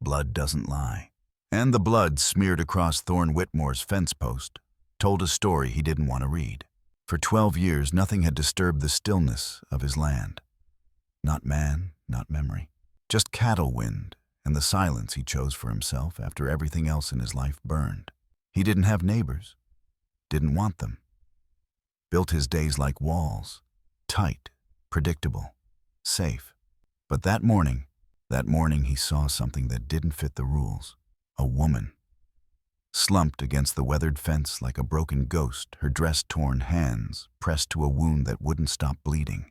blood doesn't lie. And the blood smeared across Thorne Whitmore's fence post told a story he didn't want to read. For 12 years, nothing had disturbed the stillness of his land. Not man, not memory. Just cattle wind and the silence he chose for himself after everything else in his life burned. He didn't have neighbors. Didn't want them. Built his days like walls. Tight, predictable, safe. But that morning he saw something that didn't fit the rules. A woman. Slumped against the weathered fence like a broken ghost, her dress-torn hands pressed to a wound that wouldn't stop bleeding.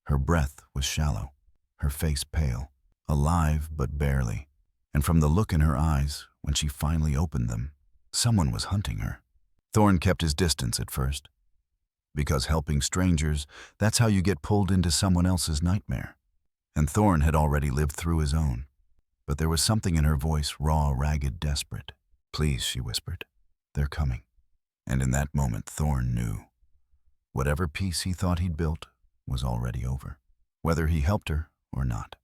Her breath was shallow, her face pale, alive but barely. And from the look in her eyes, when she finally opened them, someone was hunting her. Thorne kept his distance at first. Because helping strangers, that's how you get pulled into someone else's nightmare. And Thorne had already lived through his own. But there was something in her voice, raw, ragged, desperate. "Please," she whispered. "They're coming." And in that moment, Thorne knew. Whatever peace he thought he'd built was already over, whether he helped her or not.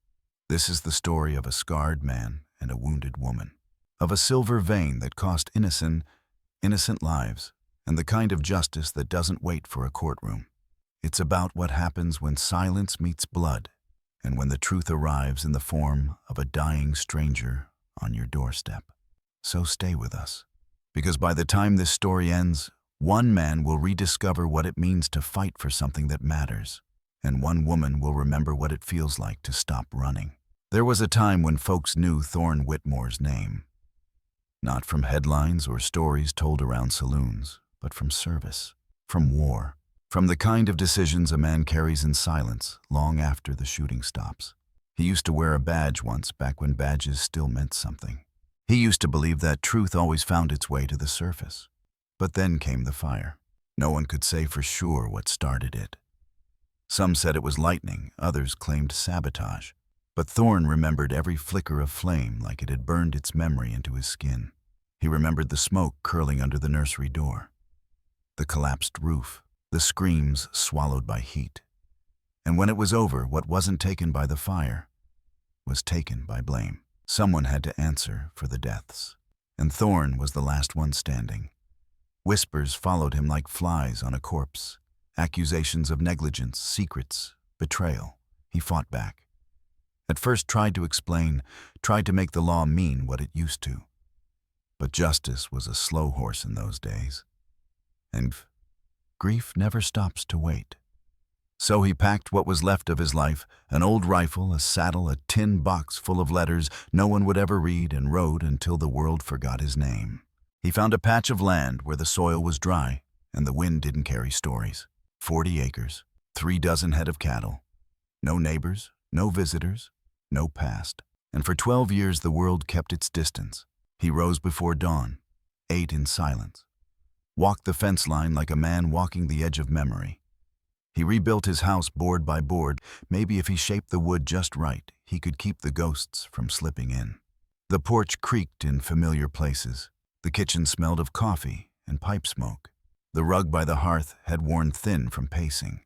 This is the story of a scarred man and a wounded woman, of a silver vein that cost innocent lives, and the kind of justice that doesn't wait for a courtroom. It's about what happens when silence meets blood, and when the truth arrives in the form of a dying stranger on your doorstep. So stay with us, because by the time this story ends, one man will rediscover what it means to fight for something that matters, and one woman will remember what it feels like to stop running. There was a time when folks knew Thorne Whitmore's name, not from headlines or stories told around saloons, but from service, from war, from the kind of decisions a man carries in silence long after the shooting stops. He used to wear a badge once, back when badges still meant something. He used to believe that truth always found its way to the surface. But then came the fire. No one could say for sure what started it. Some said it was lightning, others claimed sabotage. But Thorne remembered every flicker of flame like it had burned its memory into his skin. He remembered the smoke curling under the nursery door, the collapsed roof, the screams swallowed by heat. And when it was over, what wasn't taken by the fire was taken by blame. Someone had to answer for the deaths, and Thorne was the last one standing. Whispers followed him like flies on a corpse. Accusations of negligence, secrets, betrayal. He fought back. At first tried to explain, tried to make the law mean what it used to. But justice was a slow horse in those days. And grief never stops to wait. So he packed what was left of his life, an old rifle, a saddle, a tin box full of letters no one would ever read, and rode until the world forgot his name. He found a patch of land where the soil was dry and the wind didn't carry stories. 40 acres, 36 head of cattle. No neighbors, no visitors, no past. And for 12 years the world kept its distance. He rose before dawn, ate in silence, walked the fence line like a man walking the edge of memory. He rebuilt his house board by board. Maybe if he shaped the wood just right, he could keep the ghosts from slipping in. The porch creaked in familiar places. The kitchen smelled of coffee and pipe smoke. The rug by the hearth had worn thin from pacing.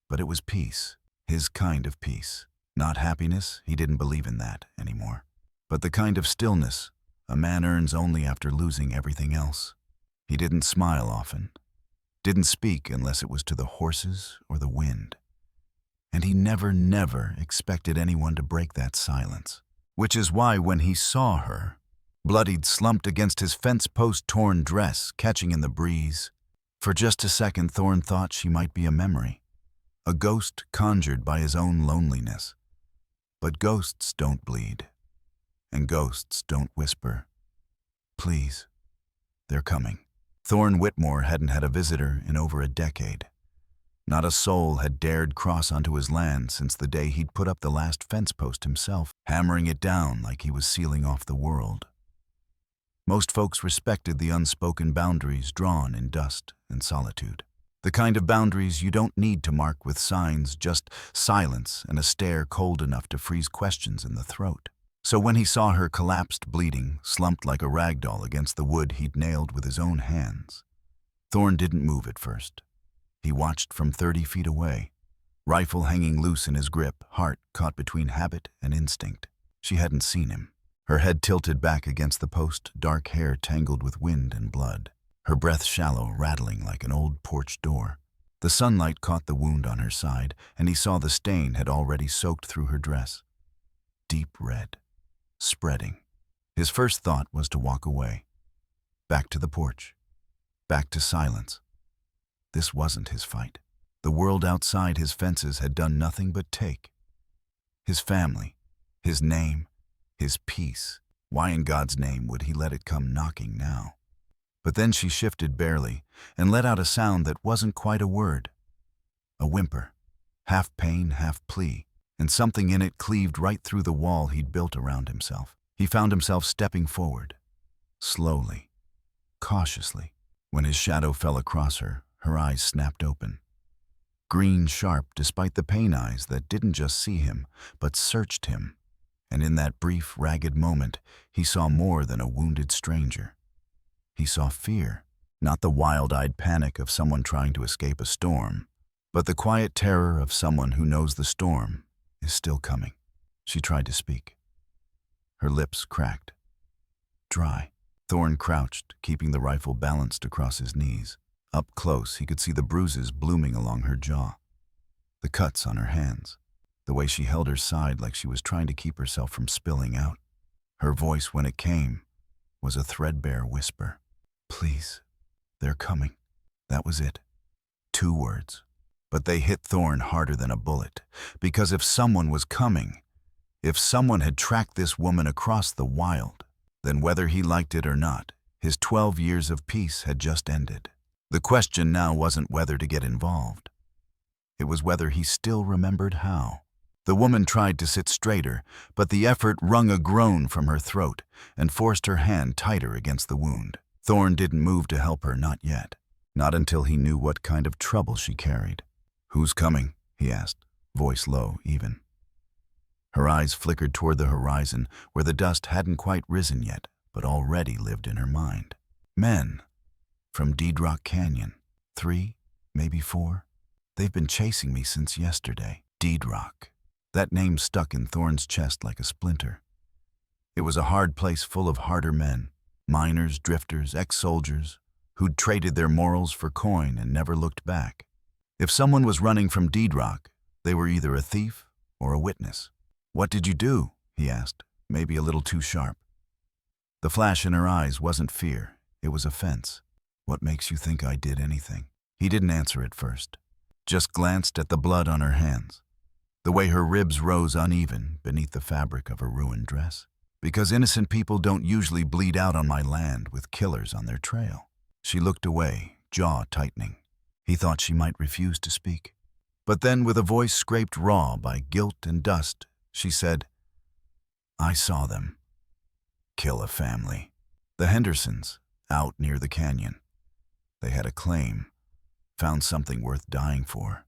But it was peace, his kind of peace. Not happiness, he didn't believe in that anymore. But the kind of stillness a man earns only after losing everything else. He didn't smile often. Didn't speak unless it was to the horses or the wind. And he never expected anyone to break that silence. Which is why when he saw her, bloodied, slumped against his fence post torn dress, catching in the breeze, for just a second Thorne thought she might be a memory, a ghost conjured by his own loneliness. But ghosts don't bleed, and ghosts don't whisper. Please, they're coming. Thorne Whitmore hadn't had a visitor in over a decade. Not a soul had dared cross onto his land since the day he'd put up the last fence post himself, hammering it down like he was sealing off the world. Most folks respected the unspoken boundaries drawn in dust and solitude. The kind of boundaries you don't need to mark with signs, just silence and a stare cold enough to freeze questions in the throat. So when he saw her collapsed, bleeding, slumped like a rag doll against the wood he'd nailed with his own hands, Thorne didn't move at first. He watched from 30 feet away, rifle hanging loose in his grip, heart caught between habit and instinct. She hadn't seen him. Her head tilted back against the post, dark hair tangled with wind and blood. Her breath shallow, rattling like an old porch door. The sunlight caught the wound on her side, and he saw the stain had already soaked through her dress. Deep red, spreading. His first thought was to walk away. Back to the porch. Back to silence. This wasn't his fight. The world outside his fences had done nothing but take. His family, his name, his peace. Why in God's name would he let it come knocking now? But then she shifted barely and let out a sound that wasn't quite a word. A whimper, half pain, half plea, and something in it cleaved right through the wall he'd built around himself. He found himself stepping forward, slowly, cautiously. When his shadow fell across her, her eyes snapped open. Green sharp despite the pain eyes that didn't just see him, but searched him. And in that brief, ragged moment, he saw more than a wounded stranger. He saw fear, not the wild-eyed panic of someone trying to escape a storm, but the quiet terror of someone who knows the storm is still coming. She tried to speak. Her lips cracked. Dry. Thorne crouched, keeping the rifle balanced across his knees. Up close, he could see the bruises blooming along her jaw, the cuts on her hands, the way she held her side like she was trying to keep herself from spilling out. Her voice, when it came, was a threadbare whisper. Please, they're coming. That was it. 2 words. But they hit Thorne harder than a bullet, because if someone was coming, if someone had tracked this woman across the wild, then whether he liked it or not, his 12 years of peace had just ended. The question now wasn't whether to get involved. It was whether he still remembered how. The woman tried to sit straighter, but the effort wrung a groan from her throat and forced her hand tighter against the wound. Thorne didn't move to help her, not yet. Not until he knew what kind of trouble she carried. "Who's coming?" he asked, voice low, even. Her eyes flickered toward the horizon, where the dust hadn't quite risen yet, but already lived in her mind. Men. From Dead Canyon. 3, maybe 4. They've been chasing me since yesterday. Dead Rock. That name stuck in Thorne's chest like a splinter. It was a hard place full of harder men. Miners, drifters, ex-soldiers, who'd traded their morals for coin and never looked back. If someone was running from Dead Rock, they were either a thief or a witness. "What did you do?" he asked, maybe a little too sharp. The flash in her eyes wasn't fear, it was offense. "What makes you think I did anything?" He didn't answer at first, just glanced at the blood on her hands, the way her ribs rose uneven beneath the fabric of her ruined dress. "Because innocent people don't usually bleed out on my land with killers on their trail." She looked away, jaw tightening. He thought she might refuse to speak. But then, with a voice scraped raw by guilt and dust, she said, "I saw them kill a family. The Hendersons, out near the canyon. They had a claim, found something worth dying for."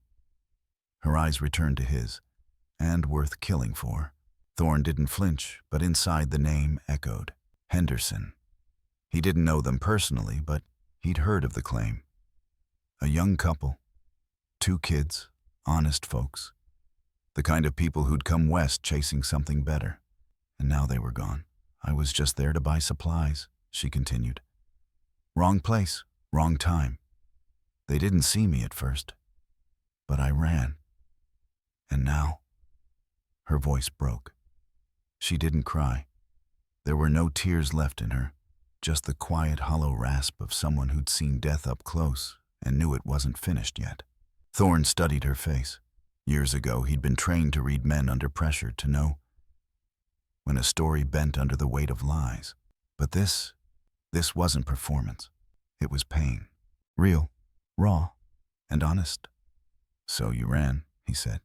Her eyes returned to his, and worth killing for. Thorne didn't flinch, but inside the name echoed. Henderson. He didn't know them personally, but he'd heard of the claim. A young couple, 2 kids, honest folks. The kind of people who'd come west chasing something better. And now they were gone. "I was just there to buy supplies," she continued. "Wrong place, wrong time. They didn't see me at first, but I ran. And now..." Her voice broke. She didn't cry. There were no tears left in her, just the quiet, hollow rasp of someone who'd seen death up close and knew it wasn't finished yet. Thorne studied her face. Years ago, he'd been trained to read men under pressure, to know when a story bent under the weight of lies. But this wasn't performance. It was pain. Real, raw, and honest. "So you ran," he said.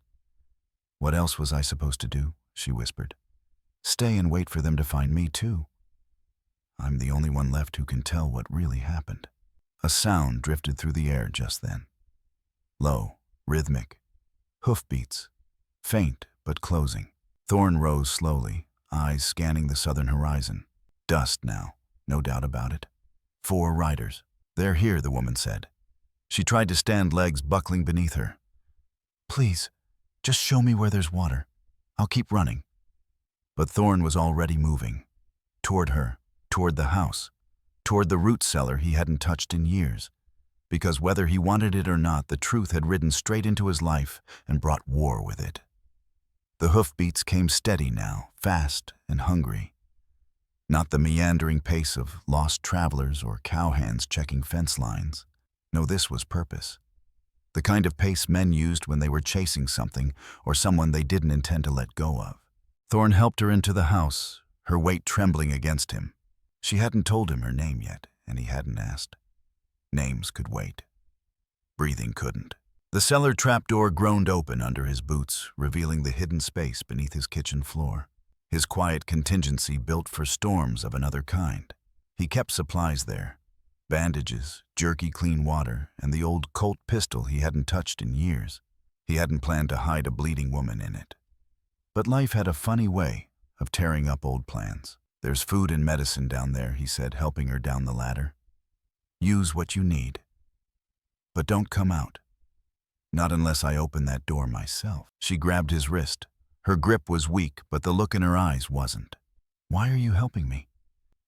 "What else was I supposed to do?" she whispered. "Stay and wait for them to find me, too. I'm the only one left who can tell what really happened." A sound drifted through the air just then. Low, rhythmic, hoofbeats, faint but closing. Thorne rose slowly, eyes scanning the southern horizon. Dust now, no doubt about it. 4 riders. "They're here," the woman said. She tried to stand, legs buckling beneath her. "Please, just show me where there's water. I'll keep running." But Thorne was already moving. toward her, toward the house, toward the root cellar he hadn't touched in years. Because whether he wanted it or not, the truth had ridden straight into his life and brought war with it. The hoofbeats came steady now, fast and hungry. Not the meandering pace of lost travelers or cowhands checking fence lines. No, this was purpose. The kind of pace men used when they were chasing something or someone they didn't intend to let go of. Thorn helped her into the house, her weight trembling against him. She hadn't told him her name yet, and he hadn't asked. Names could wait. Breathing couldn't. The cellar trapdoor groaned open under his boots, revealing the hidden space beneath his kitchen floor. His quiet contingency built for storms of another kind. He kept supplies there. Bandages, jerky clean water, and the old Colt pistol he hadn't touched in years. He hadn't planned to hide a bleeding woman in it. But life had a funny way of tearing up old plans. There's food and medicine down there, he said, helping her down the ladder. Use what you need. But don't come out. Not unless I open that door myself. She grabbed his wrist. Her grip was weak, but the look in her eyes wasn't. Why are you helping me?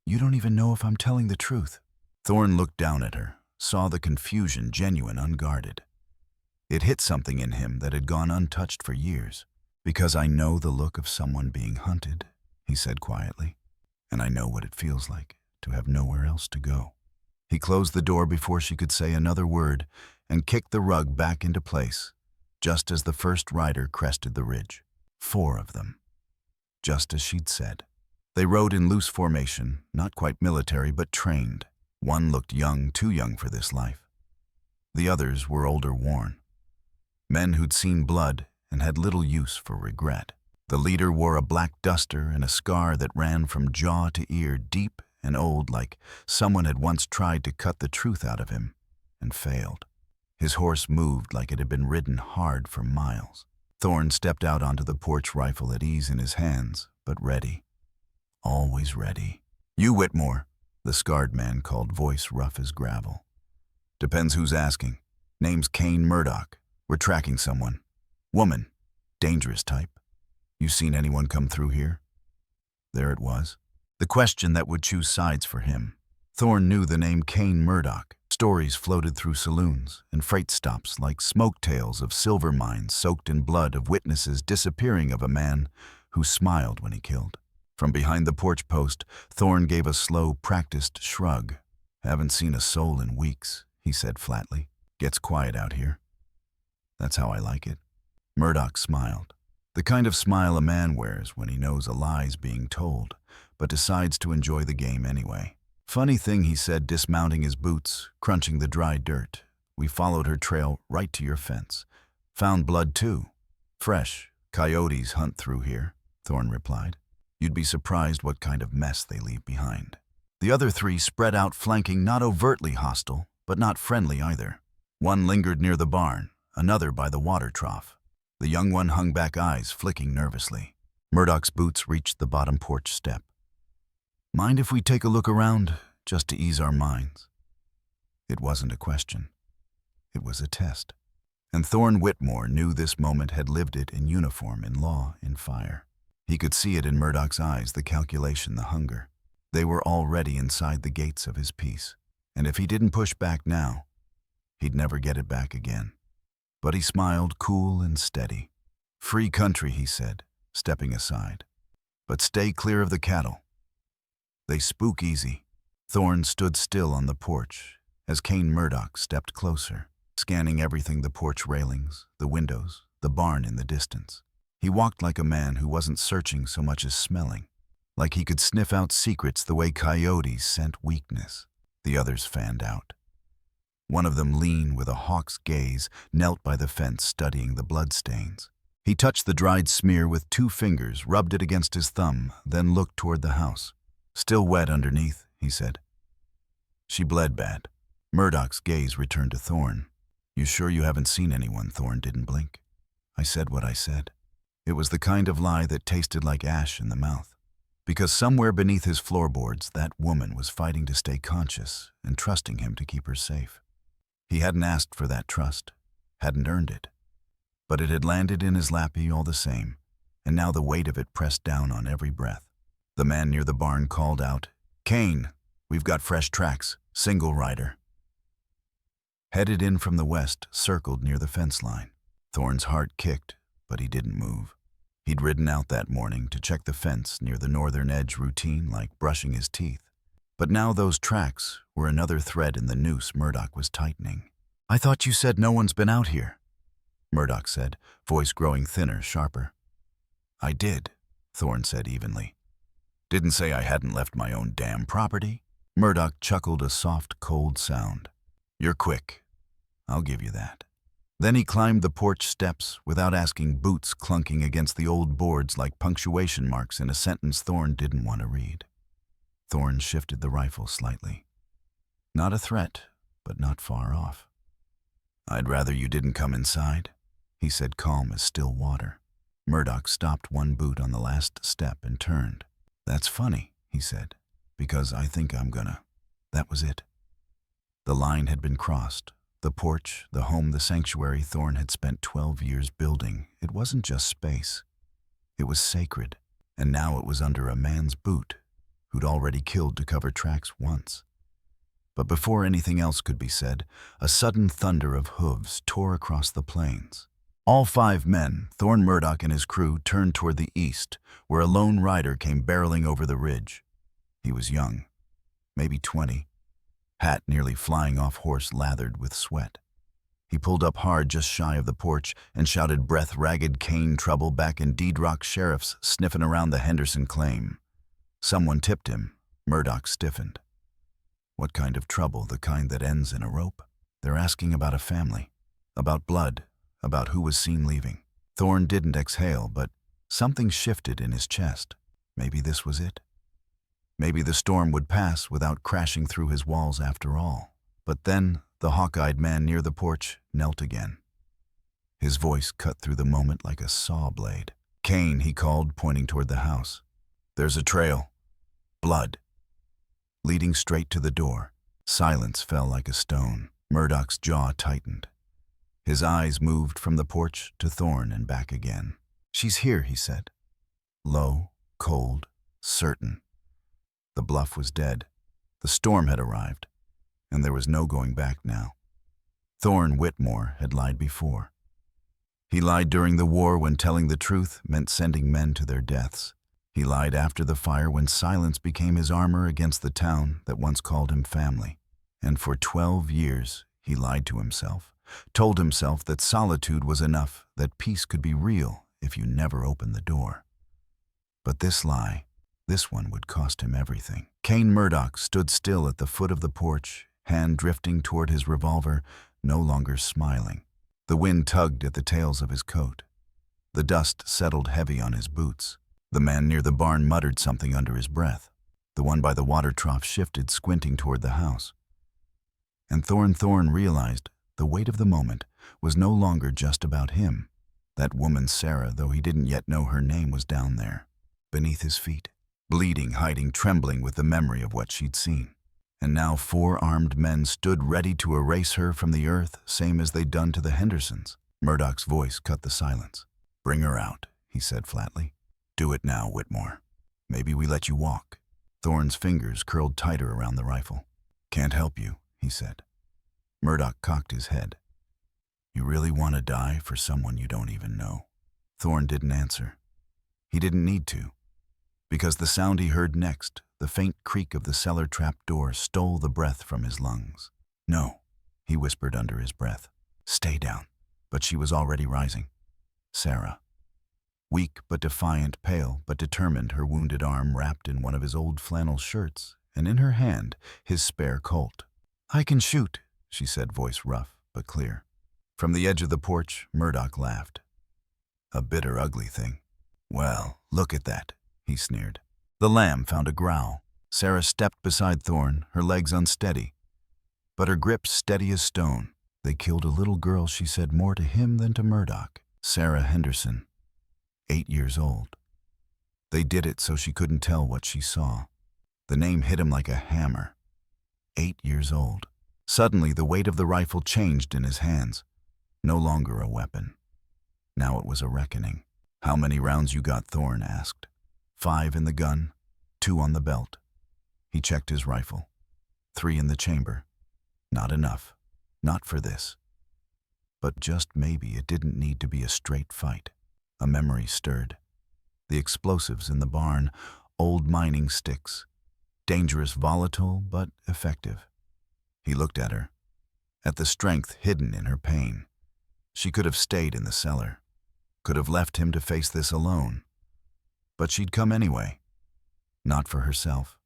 You don't even know if I'm telling the truth. Thorn looked down at her, saw the confusion, genuine, unguarded. It hit something in him that had gone untouched for years. Because I know the look of someone being hunted, he said quietly, and I know what it feels like to have nowhere else to go. He closed the door before she could say another word and kicked the rug back into place, just as the first rider crested the ridge. 4 of them. Just as she'd said. They rode in loose formation, not quite military, but trained. One looked young, too young for this life. The others were older, worn. Men who'd seen blood and had little use for regret. The leader wore a black duster and a scar that ran from jaw to ear, deep and old, like someone had once tried to cut the truth out of him and failed. His horse moved like it had been ridden hard for miles. Thorn stepped out onto the porch, rifle at ease in his hands, but ready. Always ready. You, Whitmore, the scarred man called, voice rough as gravel. Depends who's asking. Name's Kane Murdoch. We're tracking someone. Woman. Dangerous type. You seen anyone come through here? There it was. The question that would choose sides for him. Thorn knew the name Kane Murdoch. Stories floated through saloons and freight stops like smoke tales of silver mines soaked in blood, of witnesses disappearing, of a man who smiled when he killed. From behind the porch post, Thorn gave a slow, practiced shrug. Haven't seen a soul in weeks, he said flatly. Gets quiet out here. That's how I like it. Murdoch smiled. The kind of smile a man wears when he knows a lie's being told, but decides to enjoy the game anyway. Funny thing, he said, dismounting his boots, crunching the dry dirt. We followed her trail right to your fence. Found blood too. Fresh. Coyotes hunt through here, Thorn replied. You'd be surprised what kind of mess they leave behind. The other 3 spread out, flanking, not overtly hostile, but not friendly either. One lingered near the barn, another by the water trough. The young one hung back, eyes flicking nervously. Murdoch's boots reached the bottom porch step. Mind if we take a look around, just to ease our minds? It wasn't a question. It was a test. And Thorn Whitmore knew this moment, had lived it in uniform, in law, in fire. He could see it in Murdoch's eyes, the calculation, the hunger. They were already inside the gates of his peace. And if he didn't push back now, he'd never get it back again. But he smiled, cool and steady. Free country, he said, stepping aside. But stay clear of the cattle. They spook easy. Thorn stood still on the porch as Kane Murdoch stepped closer, scanning everything, the porch railings, the windows, the barn in the distance. He walked like a man who wasn't searching so much as smelling, like he could sniff out secrets the way coyotes scent weakness. The others fanned out. One of them, lean with a hawk's gaze, knelt by the fence, studying the bloodstains. He touched the dried smear with 2 fingers, rubbed it against his thumb, then looked toward the house. Still wet underneath, he said. She bled bad. Murdoch's gaze returned to Thorn. You sure you haven't seen anyone? Thorn didn't blink. I said what I said. It was the kind of lie that tasted like ash in the mouth. Because somewhere beneath his floorboards, that woman was fighting to stay conscious and trusting him to keep her safe. He hadn't asked for that trust, hadn't earned it. But it had landed in his lappy all the same, and now the weight of it pressed down on every breath. The man near the barn called out, "Kane, we've got fresh tracks, single rider." Headed in from the west, circled near the fence line. Thorne's heart kicked, but he didn't move. He'd ridden out that morning to check the fence near the northern edge routine like brushing his teeth. But now those tracks were another thread in the noose Murdoch was tightening. "I thought you said no one's been out here," Murdoch said, voice growing thinner, sharper. "I did," Thorne said evenly. "Didn't say I hadn't left my own damn property." Murdoch chuckled a soft, cold sound. "You're quick. I'll give you that." Then he climbed the porch steps without asking, boots clunking against the old boards like punctuation marks in a sentence Thorne didn't want to read. Thorne shifted the rifle slightly. Not a threat, but not far off. "I'd rather you didn't come inside," he said, calm as still water. Murdoch stopped one boot on the last step and turned. "That's funny," he said, "because I think I'm gonna." That was it. The line had been crossed. The porch, the home, the sanctuary Thorne had spent 12 years building. It wasn't just space. It was sacred, and now it was under a man's boot, who'd already killed to cover tracks once. But before anything else could be said, a sudden thunder of hooves tore across the plains. All 5 men, Thorne Murdoch and his crew, turned toward the east, where a lone rider came barreling over the ridge. He was young, maybe 20, hat nearly flying off horse lathered with sweat. He pulled up hard just shy of the porch and shouted breath-ragged Kane trouble back in Deed Rock sheriffs sniffing around the Henderson claim. Someone tipped him. Murdoch stiffened. What kind of trouble? The kind that ends in a rope? They're asking about a family, about blood, about who was seen leaving. Thorne didn't exhale, but something shifted in his chest. Maybe this was it. Maybe the storm would pass without crashing through his walls after all. But then the hawk-eyed man near the porch knelt again. His voice cut through the moment like a saw blade. "Kane," he called, pointing toward the house. "There's a trail. Blood." Leading straight to the door. Silence fell like a stone. Murdoch's jaw tightened. His eyes moved from the porch to Thorne and back again. "She's here," he said. Low, cold, certain. The bluff was dead. The storm had arrived, and there was no going back now. Thorne Whitmore had lied before. He lied during the war when telling the truth meant sending men to their deaths. He lied after the fire when silence became his armor against the town that once called him family. And for 12 years, he lied to himself, told himself that solitude was enough, that peace could be real if you never opened the door. But this lie, this one would cost him everything. Kane Murdoch stood still at the foot of the porch, hand drifting toward his revolver, no longer smiling. The wind tugged at the tails of his coat. The dust settled heavy on his boots. The man near the barn muttered something under his breath. The one by the water trough shifted, squinting toward the house. And Thorne realized the weight of the moment was no longer just about him. That woman Sarah, though he didn't yet know her name, was down there, beneath his feet, bleeding, hiding, trembling with the memory of what she'd seen. And now 4 armed men stood ready to erase her from the earth, same as they'd done to the Hendersons. Murdoch's voice cut the silence. "Bring her out," he said flatly. "Do it now, Whitmore. Maybe we let you walk." Thorne's fingers curled tighter around the rifle. "Can't help you," he said. Murdoch cocked his head. "You really want to die for someone you don't even know?" Thorne didn't answer. He didn't need to, because the sound he heard next, the faint creak of the cellar trap door, stole the breath from his lungs. "No," he whispered under his breath. "Stay down." But she was already rising. Sarah. Weak but defiant, pale but determined, her wounded arm wrapped in one of his old flannel shirts, and in her hand, his spare Colt. "I can shoot," she said, voice rough but clear. From the edge of the porch, Murdoch laughed. "A bitter, ugly thing." "Well, look at that," he sneered. The lamb found a growl. Sarah stepped beside Thorne, her legs unsteady, but her grip steady as stone. "They killed a little girl," she said, "more to him than to Murdoch. Sarah Henderson, 8 years old. They did it so she couldn't tell what she saw." The name hit him like a hammer. 8 years old. Suddenly, the weight of the rifle changed in his hands. No longer a weapon. Now it was a reckoning. "How many rounds you got?" Thorne asked. 5 in the gun." 2 on the belt. He checked his rifle. 3 in the chamber. Not enough. Not for this. But just maybe it didn't need to be a straight fight. A memory stirred. The explosives in the barn, old mining sticks. Dangerous, volatile, but effective. He looked at her, at the strength hidden in her pain. She could have stayed in the cellar, could have left him to face this alone. But she'd come anyway. Not for herself,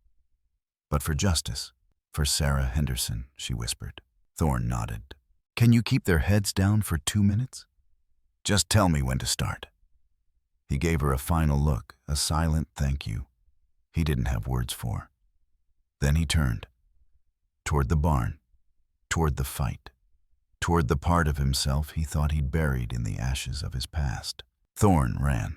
but for justice. For Sarah Henderson, she whispered. Thorne nodded. Can you keep their heads down for 2 minutes? Just tell me when to start. He gave her a final look, a silent thank you. He didn't have words for. Then he turned. Toward the barn. Toward the fight. Toward the part of himself he thought he'd buried in the ashes of his past. Thorne ran.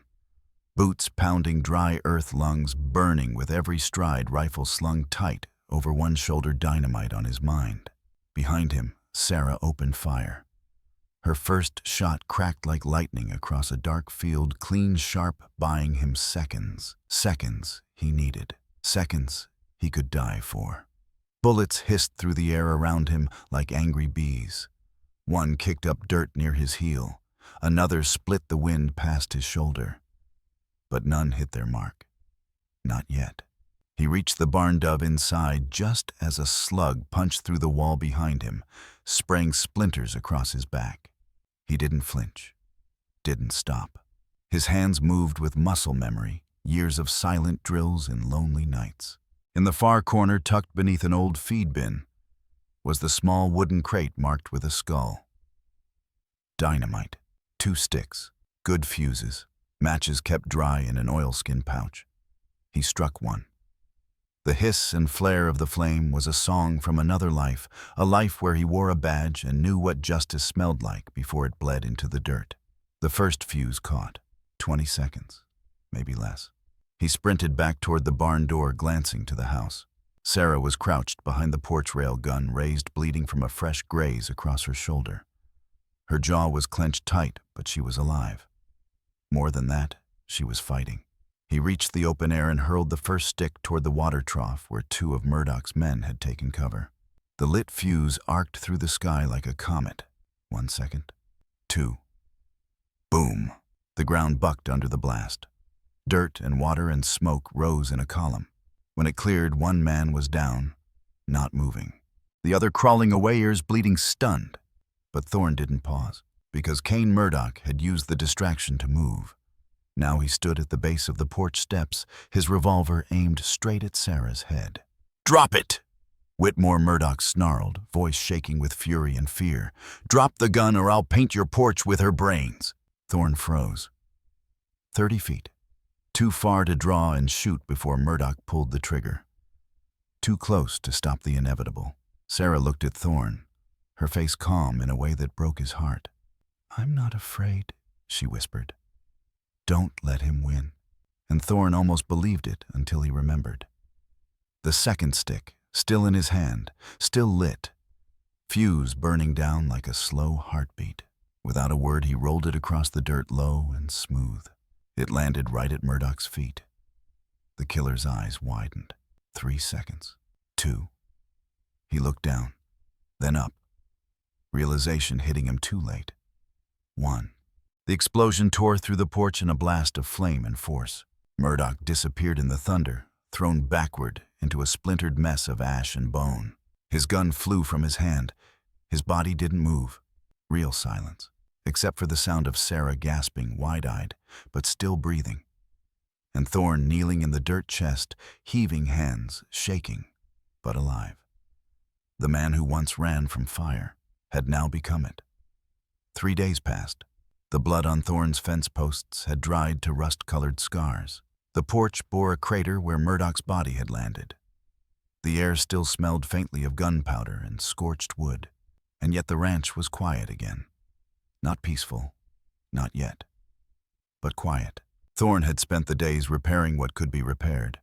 Boots pounding dry earth, lungs burning with every stride, rifle slung tight over one shoulder, dynamite on his mind. Behind him, Sarah opened fire. Her first shot cracked like lightning across a dark field, clean sharp, buying him seconds. Seconds he needed. Seconds he could die for. Bullets hissed through the air around him like angry bees. One kicked up dirt near his heel. Another split the wind past his shoulder. But none hit their mark. Not yet. He reached the barn dove inside just as a slug punched through the wall behind him, spraying splinters across his back. He didn't flinch. Didn't stop. His hands moved with muscle memory, years of silent drills in lonely nights. In the far corner, tucked beneath an old feed bin, was the small wooden crate marked with a skull. Dynamite. 2 sticks. Good fuses. Matches kept dry in an oilskin pouch. He struck one. The hiss and flare of the flame was a song from another life, a life where he wore a badge and knew what justice smelled like before it bled into the dirt. The first fuse caught. 20 seconds, maybe less. He sprinted back toward the barn door, glancing to the house. Sarah was crouched behind the porch rail, gun raised, bleeding from a fresh graze across her shoulder. Her jaw was clenched tight, but she was alive. More than that, she was fighting. He reached the open air and hurled the first stick toward the water trough where 2 of Murdoch's men had taken cover. The lit fuse arced through the sky like a comet. 1 second. 2. Boom! The ground bucked under the blast. Dirt and water and smoke rose in a column. When it cleared, 1 man was down, not moving. The other crawling away, ears bleeding, stunned. But Thorne didn't pause, because Kane Murdoch had used the distraction to move. Now he stood at the base of the porch steps, his revolver aimed straight at Sarah's head. "Drop it!" Whitmore Murdoch snarled, voice shaking with fury and fear. "Drop the gun or I'll paint your porch with her brains." Thorne froze. 30 feet. Too far to draw and shoot before Murdoch pulled the trigger. Too close to stop the inevitable. Sarah looked at Thorne, her face calm in a way that broke his heart. "I'm not afraid," she whispered. "Don't let him win." And Thorne almost believed it until he remembered. The second stick, still in his hand, still lit. Fuse burning down like a slow heartbeat. Without a word, he rolled it across the dirt, low and smooth. It landed right at Murdoch's feet. The killer's eyes widened. 3 seconds. 2. He looked down, then up. Realization hitting him too late. 1. The explosion tore through the porch in a blast of flame and force. Murdoch disappeared in the thunder, thrown backward into a splintered mess of ash and bone. His gun flew from his hand. His body didn't move. Real silence, except for the sound of Sarah gasping, wide-eyed, but still breathing. And Thorne kneeling in the dirt chest, heaving hands, shaking, but alive. The man who once ran from fire had now become it. 3 days passed. The blood on Thorne's fence posts had dried to rust-colored scars. The porch bore a crater where Murdoch's body had landed. The air still smelled faintly of gunpowder and scorched wood, and yet the ranch was quiet again. Not peaceful, not yet, but quiet. Thorne had spent the days repairing what could be repaired.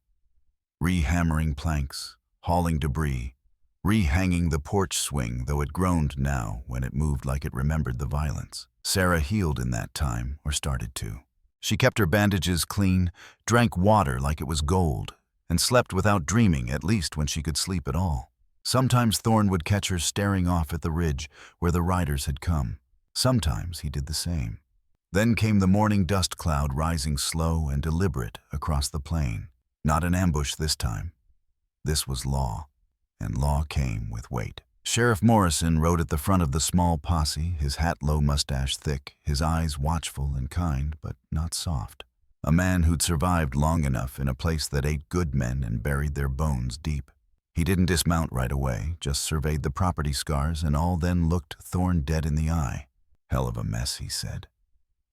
Rehammering planks, hauling debris, rehanging the porch swing, though it groaned now when it moved like it remembered the violence. Sarah healed in that time, or started to. She kept her bandages clean, drank water like it was gold, and slept without dreaming, at least when she could sleep at all. Sometimes Thorn would catch her staring off at the ridge where the riders had come. Sometimes he did the same. Then came the morning dust cloud rising slow and deliberate across the plain. Not an ambush this time. This was law, and law came with weight. Sheriff Morrison rode at the front of the small posse, his hat low, mustache thick, his eyes watchful and kind, but not soft. A man who'd survived long enough in a place that ate good men and buried their bones deep. He didn't dismount right away, just surveyed the property scars and all, then looked Thorn dead in the eye. "Hell of a mess," he said.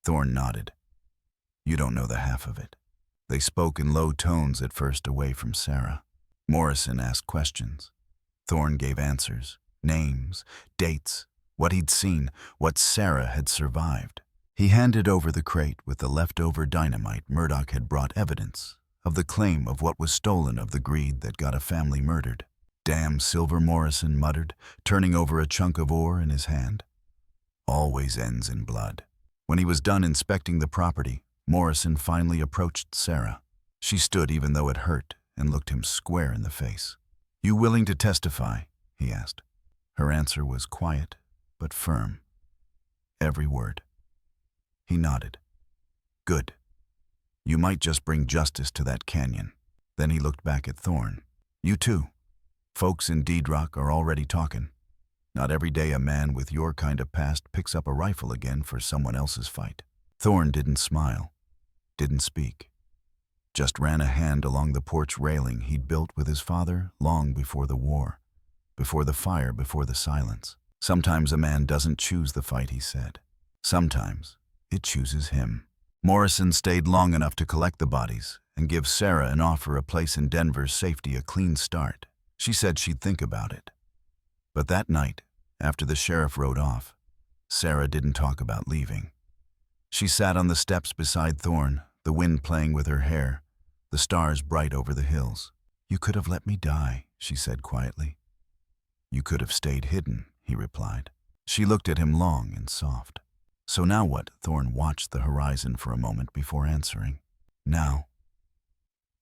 Thorn nodded. "You don't know the half of it." They spoke in low tones at first, away from Sarah. Morrison asked questions. Thorn gave answers, names, dates, what he'd seen, what Sarah had survived. He handed over the crate with the leftover dynamite Murdoch had brought, evidence of the claim of what was stolen, of the greed that got a family murdered. "Damn silver," Morrison muttered, turning over a chunk of ore in his hand. "Always ends in blood." When he was done inspecting the property, Morrison finally approached Sarah. She stood, even though it hurt, and looked him square in the face. "You willing to testify?" he asked. Her answer was quiet, but firm. Every word. He nodded. "Good. You might just bring justice to that canyon." Then he looked back at Thorn. "You too. Folks in Deedrock are already talking. Not every day a man with your kind of past picks up a rifle again for someone else's fight." Thorn didn't smile, didn't speak. Just ran a hand along the porch railing he'd built with his father long before the war, before the fire, before the silence. "Sometimes a man doesn't choose the fight," he said. "Sometimes it chooses him." Morrison stayed long enough to collect the bodies and give Sarah an offer, a place in Denver's safety, a clean start. She said she'd think about it. But that night, after the sheriff rode off, Sarah didn't talk about leaving. She sat on the steps beside Thorn, the wind playing with her hair, the stars bright over the hills. "You could have let me die," she said quietly. "You could have stayed hidden," he replied. She looked at him long and soft. "So now what?" Thorn watched the horizon for a moment before answering. "Now,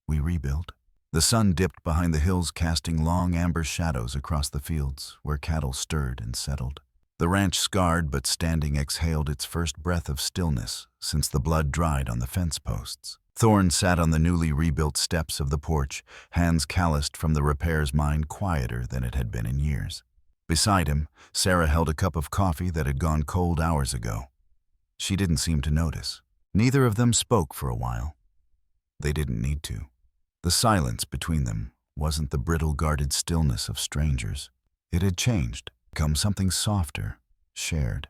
we rebuild." The sun dipped behind the hills, casting long amber shadows across the fields where cattle stirred and settled. The ranch, scarred but standing, exhaled its first breath of stillness since the blood dried on the fence posts. Thorn sat on the newly rebuilt steps of the porch, hands calloused from the repairs, mind quieter than it had been in years. Beside him, Sarah held a cup of coffee that had gone cold hours ago. She didn't seem to notice. Neither of them spoke for a while. They didn't need to. The silence between them wasn't the brittle, guarded stillness of strangers. It had changed, become something softer, shared.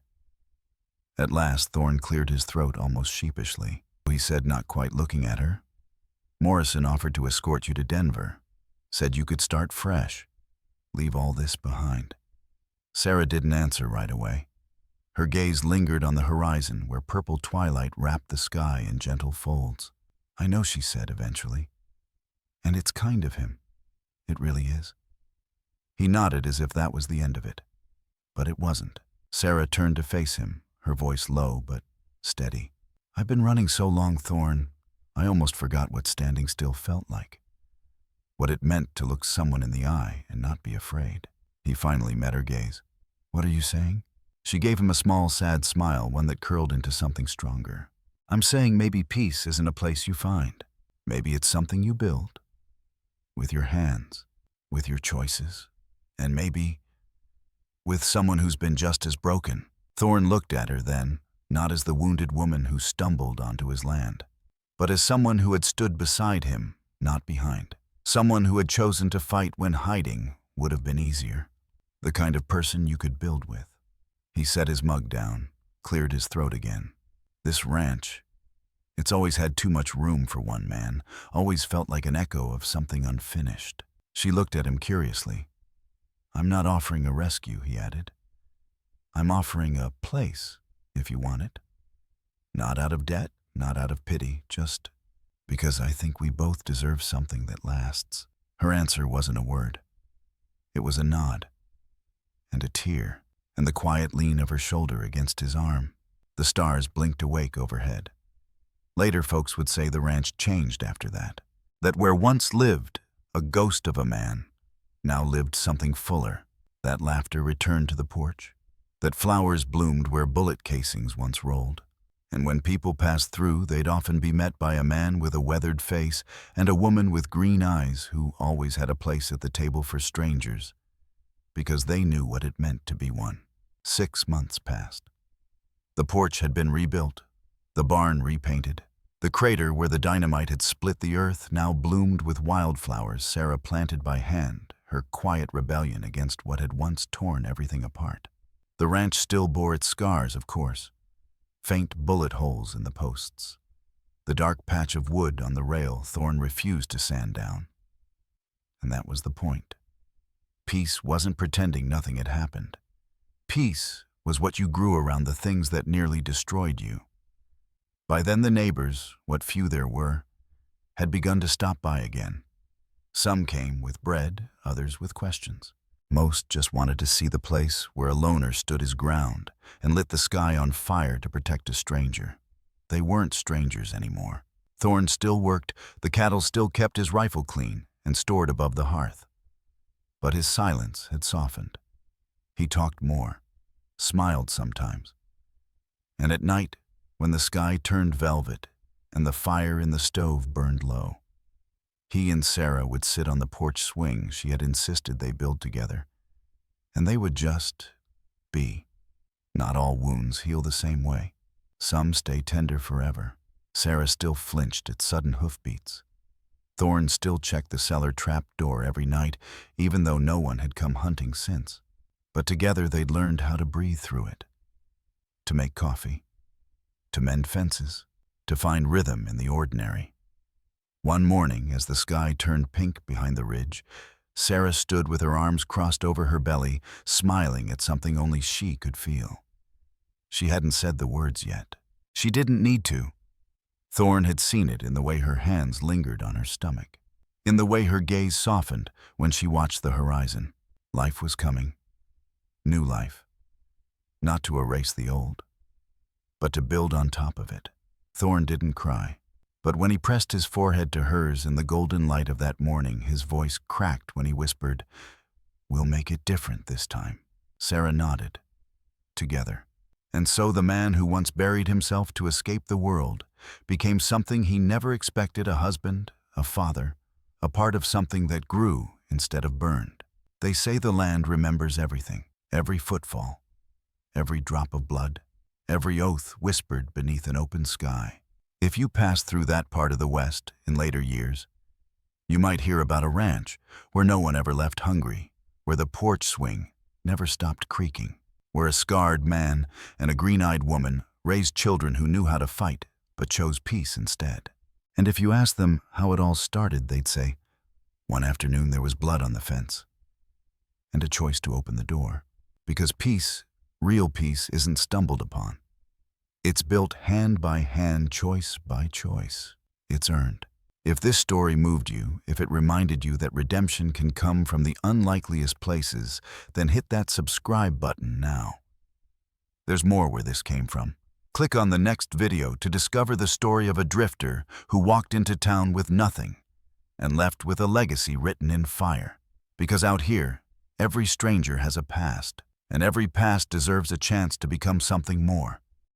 At last, Thorn cleared his throat almost sheepishly. He said, not quite looking at her, "Morrison offered to escort you to Denver. Said you could start fresh. Leave all this behind." Sarah didn't answer right away. Her gaze lingered on the horizon where purple twilight wrapped the sky in gentle folds. "I know," she said eventually. "And it's kind of him. It really is." He nodded as if that was the end of it. But it wasn't. Sarah turned to face him, her voice low but steady. "I've been running so long, Thorn, I almost forgot what standing still felt like. What it meant to look someone in the eye and not be afraid." He finally met her gaze. "What are you saying?" She gave him a small, sad smile, one that curled into something stronger. "I'm saying maybe peace isn't a place you find. Maybe it's something you build. With your hands, with your choices, and maybe with someone who's been just as broken." Thorn looked at her then, not as the wounded woman who stumbled onto his land, but as someone who had stood beside him, not behind. Someone who had chosen to fight when hiding would have been easier. The kind of person you could build with. He set his mug down, cleared his throat again. "This ranch, it's always had too much room for one man, always felt like an echo of something unfinished." She looked at him curiously. "I'm not offering a rescue," he added. "I'm offering a place, if you want it. Not out of debt, not out of pity, just because I think we both deserve something that lasts." Her answer wasn't a word. It was a nod, and a tear, and the quiet lean of her shoulder against his arm. The stars blinked awake overhead. Later, folks would say the ranch changed after that. That where once lived a ghost of a man, now lived something fuller. That laughter returned to the porch. That flowers bloomed where bullet casings once rolled. And when people passed through, they'd often be met by a man with a weathered face and a woman with green eyes who always had a place at the table for strangers, because they knew what it meant to be one. 6 months passed. The porch had been rebuilt, the barn repainted. The crater where the dynamite had split the earth now bloomed with wildflowers Sarah planted by hand, her quiet rebellion against what had once torn everything apart. The ranch still bore its scars, of course. Faint bullet holes in the posts. The dark patch of wood on the rail Thorne refused to sand down. And that was the point. Peace wasn't pretending nothing had happened. Peace was what you grew around the things that nearly destroyed you. By then the neighbors, what few there were, had begun to stop by again. Some came with bread, others with questions. Most just wanted to see the place where a loner stood his ground and lit the sky on fire to protect a stranger. They weren't strangers anymore. Thorne still worked, the cattle still kept his rifle clean and stored above the hearth. But his silence had softened. He talked more, smiled sometimes. And at night, when the sky turned velvet and the fire in the stove burned low, he and Sarah would sit on the porch swing she had insisted they build together, and they would just be. Not all wounds heal the same way. Some stay tender forever. Sarah still flinched at sudden hoofbeats. Thorne still checked the cellar trap door every night, even though no one had come hunting since. But together they'd learned how to breathe through it, to make coffee, to mend fences, to find rhythm in the ordinary. One morning, as the sky turned pink behind the ridge, Sarah stood with her arms crossed over her belly, smiling at something only she could feel. She hadn't said the words yet. She didn't need to. Thorne had seen it in the way her hands lingered on her stomach, in the way her gaze softened when she watched the horizon. Life was coming. New life. Not to erase the old, but to build on top of it. Thorne didn't cry. But when he pressed his forehead to hers in the golden light of that morning, his voice cracked when he whispered, "We'll make it different this time." Sarah nodded. Together. And so the man who once buried himself to escape the world became something he never expected: a husband, a father, a part of something that grew instead of burned. They say the land remembers everything, every footfall, every drop of blood, every oath whispered beneath an open sky. If you passed through that part of the West in later years, you might hear about a ranch where no one ever left hungry, where the porch swing never stopped creaking, where a scarred man and a green-eyed woman raised children who knew how to fight but chose peace instead. And if you asked them how it all started, they'd say, one afternoon there was blood on the fence and a choice to open the door. Because peace, real peace, isn't stumbled upon. It's built hand by hand, choice by choice. It's earned. If this story moved you, if it reminded you that redemption can come from the unlikeliest places, then hit that subscribe button now. There's more where this came from. Click on the next video to discover the story of a drifter who walked into town with nothing and left with a legacy written in fire. Because out here, every stranger has a past, and every past deserves a chance to become something more.